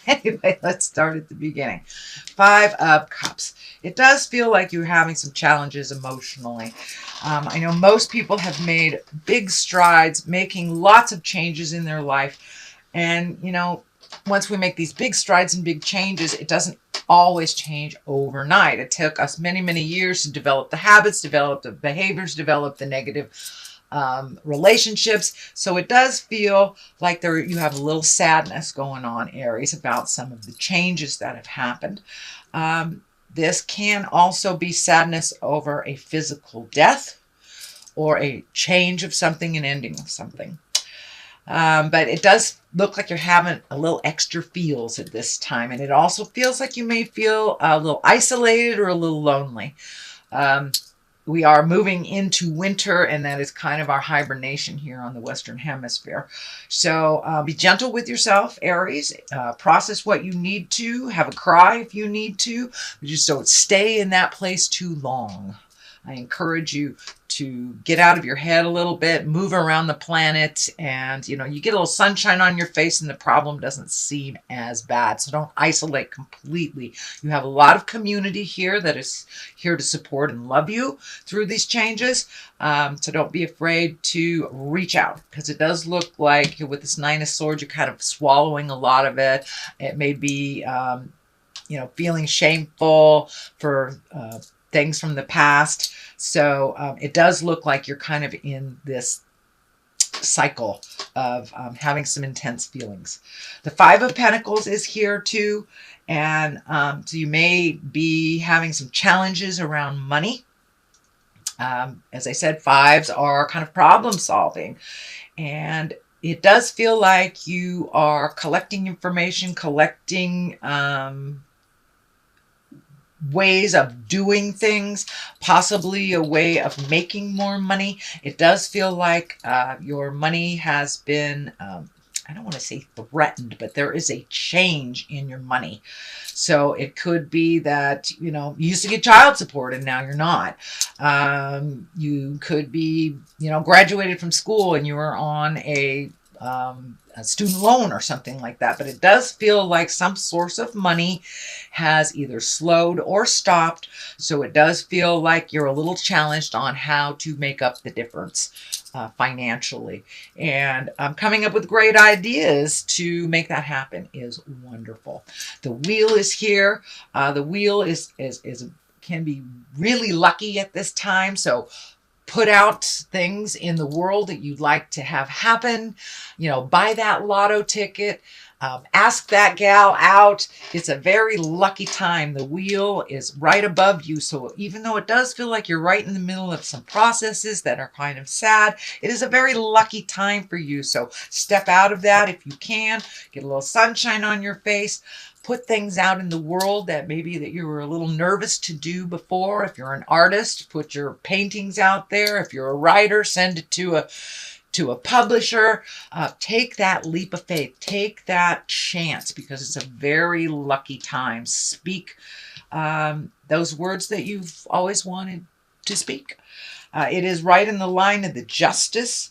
Anyway, let's start at the beginning. Five of Cups. It does feel like you're having some challenges emotionally. I know most people have made big strides, making lots of changes in their life. And, once we make these big strides and big changes, it doesn't always change overnight. It took us many, many years to develop the habits, develop the behaviors, develop the negative relationships. So it does feel like you have a little sadness going on, Aries, about some of the changes that have happened. This can also be sadness over a physical death or a change of something, an ending of something. But it does look like you're having a little extra feels at this time. And it also feels like you may feel a little isolated or a little lonely. We are moving into winter, and that is kind of our hibernation here on the Western Hemisphere. So be gentle with yourself, Aries. Process what you need to. Have a cry if you need to. But just don't stay in that place too long. I encourage you to get out of your head a little bit, move around the planet, and you get a little sunshine on your face and the problem doesn't seem as bad. So don't isolate completely. You have a lot of community here that is here to support and love you through these changes. So don't be afraid to reach out, because it does look like with this Nine of Swords, you're kind of swallowing a lot of it. It may be, feeling shameful for things from the past. So it does look like you're kind of in this cycle of having some intense feelings. The Five of Pentacles is here too. And so you may be having some challenges around money. As I said, fives are kind of problem solving. And it does feel like you are collecting information, collecting ways of doing things, possibly a way of making more money. It does feel like your money has been, I don't want to say threatened, but there is a change in your money. So it could be that, you used to get child support and now you're not. You could be, graduated from school and you were on a student loan or something like that. But it does feel like some source of money has either slowed or stopped. So it does feel like you're a little challenged on how to make up the difference financially. And coming up with great ideas to make that happen is wonderful. The Wheel is here. The Wheel can be really lucky at this time. So put out things in the world that you'd like to have happen. Buy that lotto ticket. Ask that gal out. It's a very lucky time. The Wheel is right above you. So even though it does feel like you're right in the middle of some processes that are kind of sad, it is a very lucky time for you. So step out of that if you can. Get a little sunshine on your face. Put things out in the world that maybe that you were a little nervous to do before. If you're an artist, put your paintings out there. If you're a writer, send it to a publisher. Take that leap of faith. Take that chance, because it's a very lucky time. Speak those words that you've always wanted to speak. It is right in the line of the Justice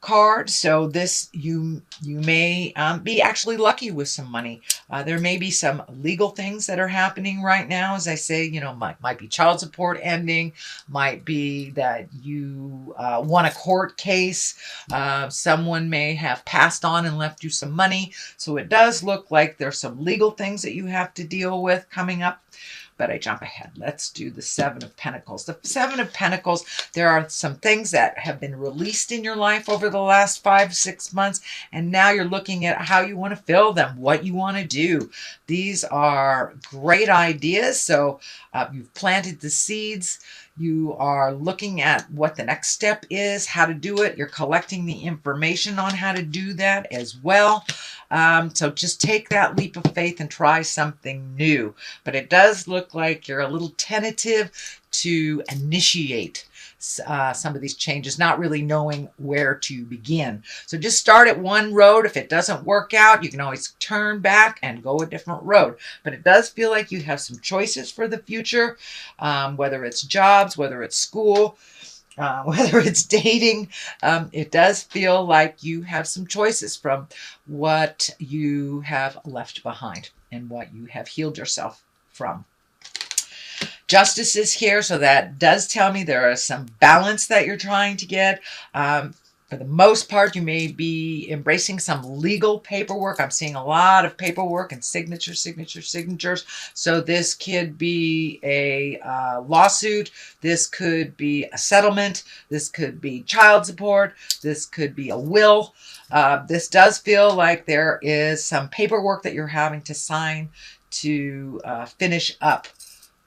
card. So this, you may be actually lucky with some money. There may be some legal things that are happening right now. As I say, might be child support ending, might be that you won a court case. Someone may have passed on and left you some money. So it does look like there's some legal things that you have to deal with coming up. But I jump ahead. Let's do the Seven of Pentacles. The Seven of Pentacles, there are some things that have been released in your life over the last 5-6 months, and now you're looking at how you want to fill them, what you want to do. These are great ideas. So you've planted the seeds. You are looking at what the next step is, how to do it. You're collecting the information on how to do that as well. So just take that leap of faith and try something new. But it does look like you're a little tentative to initiate some of these changes, not really knowing where to begin. So just start at one road. If it doesn't work out, you can always turn back and go a different road. But it does feel like you have some choices for the future, whether it's jobs, whether it's school. whether it's dating, it does feel like you have some choices from what you have left behind and what you have healed yourself from. Justice is here, so that does tell me there is some balance that you're trying to get. For the most part, you may be embracing some legal paperwork. I'm seeing a lot of paperwork and signatures. So this could be a lawsuit. This could be a settlement. This could be child support. This could be a will. This does feel like there is some paperwork that you're having to sign to finish up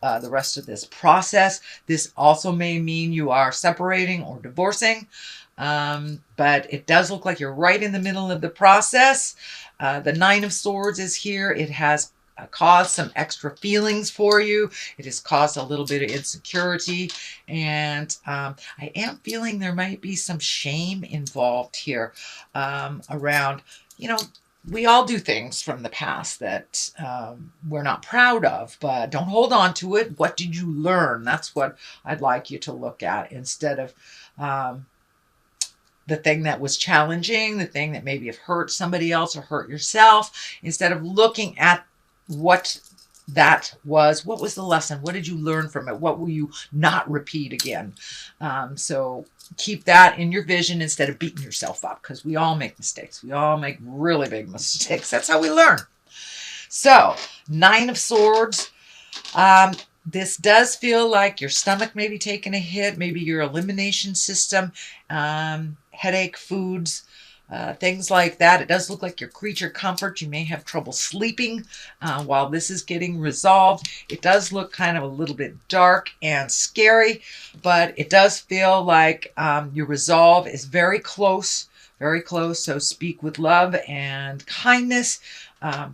the rest of this process. This also may mean you are separating or divorcing. But it does look like you're right in the middle of the process. The Nine of Swords is here. It has caused some extra feelings for you. It has caused a little bit of insecurity. And I am feeling there might be some shame involved here around, we all do things from the past that we're not proud of, but don't hold on to it. What did you learn? That's what I'd like you to look at instead of the thing that was challenging, the thing that maybe have hurt somebody else or hurt yourself. Instead of looking at what that was, what was the lesson? What did you learn from it? What will you not repeat again? So keep that in your vision instead of beating yourself up, because we all make mistakes. We all make really big mistakes. That's how we learn. So, Nine of Swords. This does feel like your stomach may be taking a hit, maybe your elimination system, headache, foods, things like that. It does look like your creature comfort. You may have trouble sleeping while this is getting resolved. It does look kind of a little bit dark and scary, but it does feel like your resolve is very close, very close. So speak with love and kindness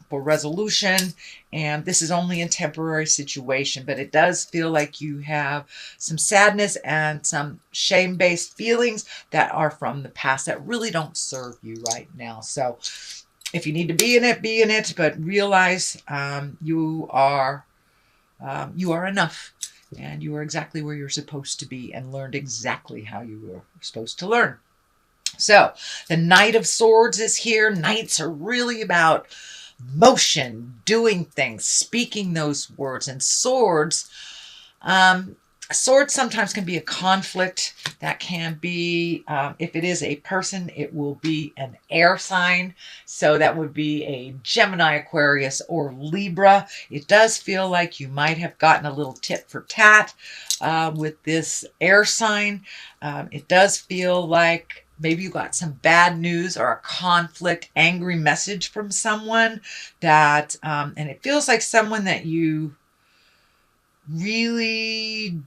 for resolution. And this is only a temporary situation, but it does feel like you have some sadness and some shame-based feelings that are from the past that really don't serve you right now. So if you need to be in it, be in it, but realize you are enough, and you are exactly where you're supposed to be and learned exactly how you were supposed to learn. So the Knight of Swords is here. Knights are really about motion, doing things, speaking those words. And swords, swords sometimes can be a conflict. That can be, if it is a person, it will be an air sign. So that would be a Gemini, Aquarius, or Libra. It does feel like you might have gotten a little tit for tat with this air sign. It does feel like maybe you got some bad news or a conflict, angry message from someone that, and it feels like someone that you really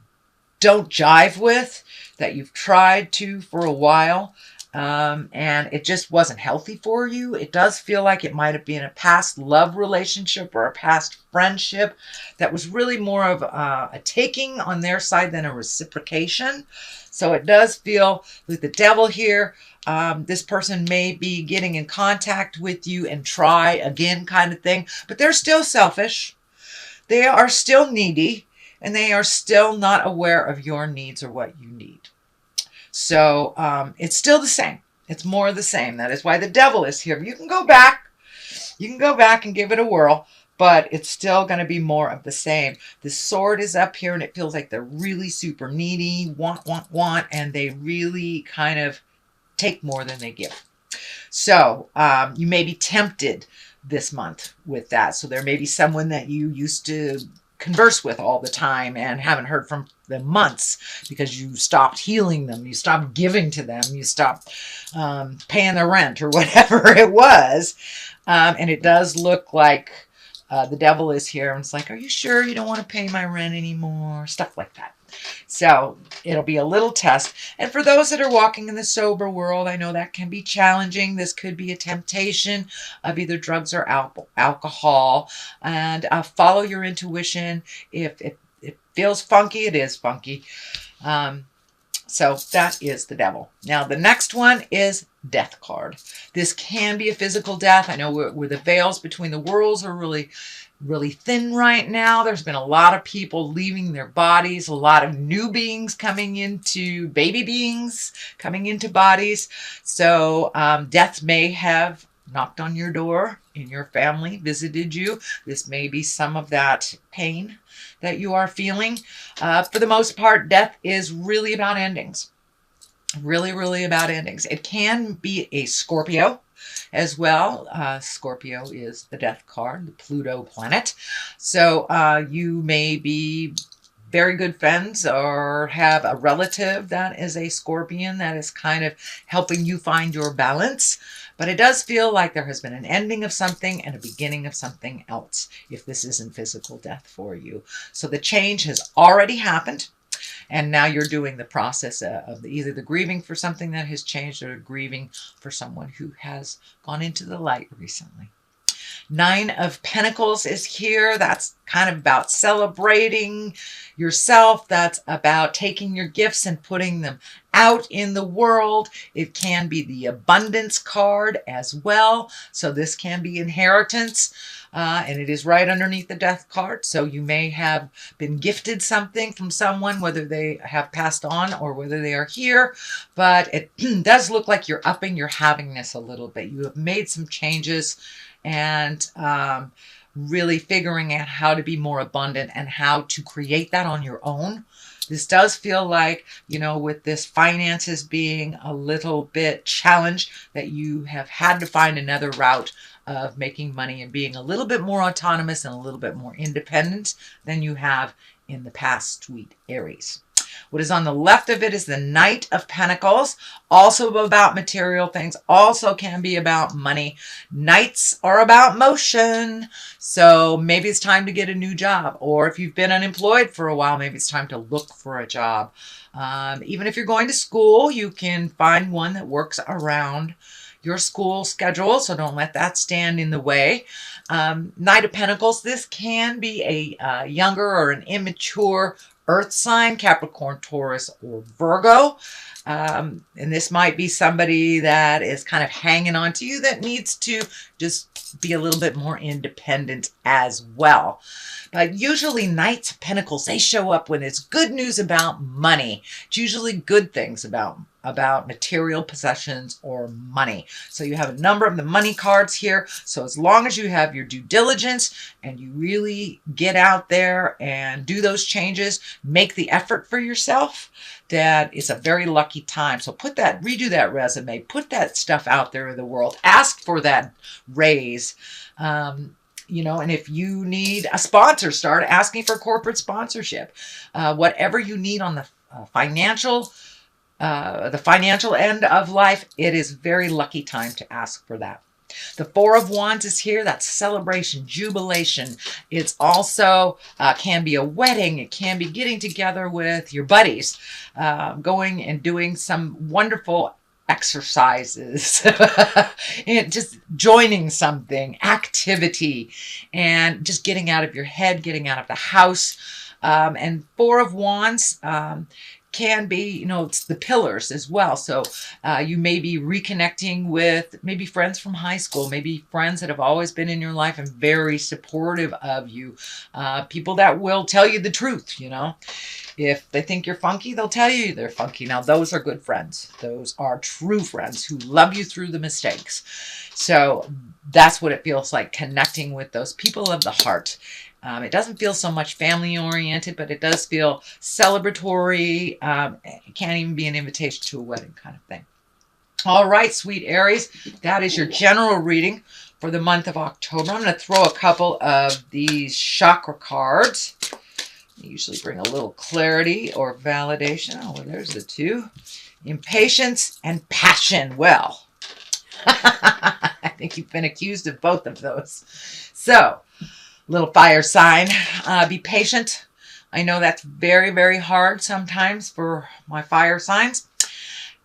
don't jive with, that you've tried to for a while, and it just wasn't healthy for you. It does feel like it might have been a past love relationship or a past friendship that was really more of a taking on their side than a reciprocation. So it does feel with the Devil here, this person may be getting in contact with you and try again kind of thing, but they're still selfish. They are still needy, and they are still not aware of your needs or what you need. So it's still the same. It's more of the same. That is why the Devil is here. You can go back. You can go back and give it a whirl, but it's still going to be more of the same. The Sword is up here, and it feels like they're really super needy, want, and they really kind of take more than they give. So you may be tempted this month with that. So there may be someone that you used to converse with all the time and haven't heard from them months because you stopped healing them, you stopped giving to them, you stopped paying their rent or whatever it was. And it does look like the Devil is here, and it's like, are you sure you don't want to pay my rent anymore? Stuff like that. So it'll be a little test. And for those that are walking in the sober world, I know that can be challenging. This could be a temptation of either drugs or alcohol. And follow your intuition. If it feels funky, it is funky. So that is the devil. Now, the next one is death card. This can be a physical death. I know where the veils between the worlds are really, really thin right now. There's been a lot of people leaving their bodies, a lot of new beings coming into, baby beings coming into bodies. So death may have knocked on your door in your family, visited you. This may be some of that pain that you are feeling. For the most part, death is really about endings. Really, really about endings. It can be a Scorpio as well. Scorpio is the death card, the Pluto planet. So you may be very good friends or have a relative that is a Scorpion that is kind of helping you find your balance. But it does feel like there has been an ending of something and a beginning of something else if this isn't physical death for you. So the change has already happened. And now you're doing the process of either the grieving for something that has changed or grieving for someone who has gone into the light recently. 9 of Pentacles is here. That's kind of about celebrating yourself. That's about taking your gifts and putting them out in the world. It can be the abundance card as well. So this can be inheritance. And it is right underneath the death card. So you may have been gifted something from someone, whether they have passed on or whether they are here. But it does look like you're upping your havingness a little bit. You have made some changes and really figuring out how to be more abundant and how to create that on your own. This does feel like, you know, with this finances being a little bit challenged, that you have had to find another route of making money and being a little bit more autonomous and a little bit more independent than you have in the past, sweet Aries. What is on the left of it is the Knight of Pentacles, also about material things, also can be about money. Knights are about motion, so maybe it's time to get a new job, or if you've been unemployed for a while, maybe it's time to look for a job. Even if you're going to school, you can find one that works around your school schedule, so don't let that stand in the way. Knight of Pentacles, this can be a younger or an immature earth sign, Capricorn, Taurus, or Virgo. And this might be somebody that is kind of hanging on to you that needs to just be a little bit more independent as well. But usually Knights of Pentacles, they show up when it's good news about money. It's usually good things about material possessions or money. So you have a number of the money cards here. So as long as you have your due diligence and you really get out there and do those changes, make the effort for yourself, that it's a very lucky time. So redo that resume, put that stuff out there in the world, ask for that raise. You know, and if you need a sponsor, start asking for corporate sponsorship. Whatever you need on the financial end of life, it is a very lucky time to ask for that. The Four of Wands is here. That's celebration, jubilation. It's also can be a wedding. It can be getting together with your buddies, going and doing some wonderful exercises, and just joining something, activity, and just getting out of your head, getting out of the house. And Four of Wands can be, you know, it's the pillars as well. So you may be reconnecting with maybe friends from high school, maybe friends that have always been in your life and very supportive of you. People that will tell you the truth, you know. If they think you're funky, they'll tell you they're funky. Now, those are good friends. Those are true friends who love you through the mistakes. So that's what it feels like, connecting with those people of the heart. It doesn't feel so much family-oriented, but it does feel celebratory. It can't even be an invitation to a wedding kind of thing. All right, sweet Aries, that is your general reading for the month of October. I'm going to throw a couple of these chakra cards. They usually bring a little clarity or validation. Oh, well, there's the two. Impatience and passion. Well, I think you've been accused of both of those. So, little fire sign, be patient. I know that's very, very hard sometimes for my fire signs.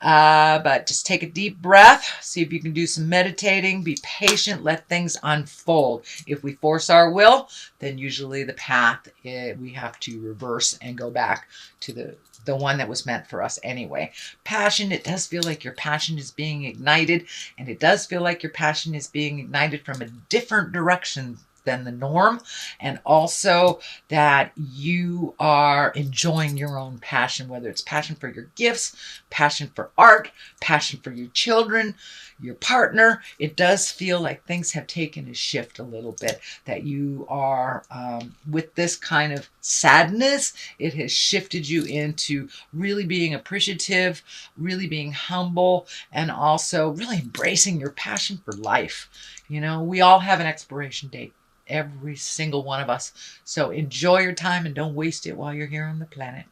But just take a deep breath. See if you can do some meditating. Be patient. Let things unfold. If we force our will, then usually the path, we have to reverse and go back to the one that was meant for us anyway. Passion, it does feel like your passion is being ignited, and it does feel like your passion is being ignited from a different direction than the norm, and also that you are enjoying your own passion, whether it's passion for your gifts, passion for art, passion for your children, your partner. It does feel like things have taken a shift a little bit, that you are with this kind of sadness, it has shifted you into really being appreciative, really being humble, and also really embracing your passion for life. You know, we all have an expiration date, every single one of us. So enjoy your time and don't waste it while you're here on the planet.